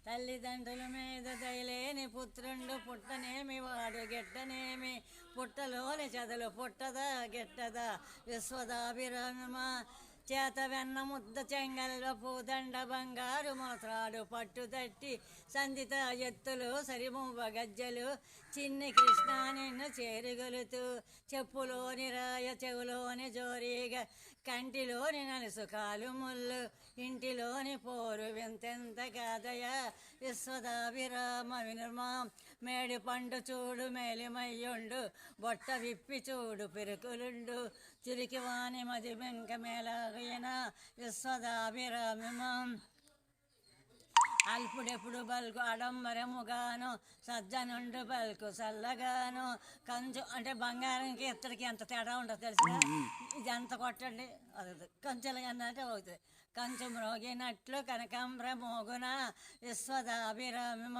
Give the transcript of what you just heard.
తల్లిదండ్రుల మీద దయలేని పుత్రుండు పుట్టనేమి వాడు గెట్టనేమి పుట్టలోని చదలు పుట్టదా గెట్టదా విశ్వదాభిరామ చేత వెన్న ముద్ద చెంగల్వ పూదండ బంగారు మోత్రాడు పట్టుదట్టి సంధిత ఎత్తులు సరిమువ్వ గజ్జలు చిన్ని కృష్ణ నిన్ను చేరుగొలుతూ చెప్పులోని రాయ చెవులోని జోరీగా కంటిలోని నలుసు కాలు ముళ్ళు ఇంటిలోని పోరు వింతెంత కాదయ విశ్వదాభిరామ వినుమా మేడి పండు చూడు మేలిమయ్యుండు బొట్ట విప్పి చూడు పెరుకులుండు చిరికి వాణి మది వెంక మేళాయన విశ్వదాభిరామ అల్పుడెప్పుడు బల్కు అడంబరముగాను సజ్జనుండు బల్కు చల్లగాను కంచు అంటే బంగారంకి ఇత్తడికి ఎంత తేడా ఉండదు తెలుసు ఇది ఎంత కొట్టండి అది కంచెలుగా అంటే అవుతుంది కంచు మ్రోగినట్లు కనకాంబ్ర మోగున విశ్వదాభిరామ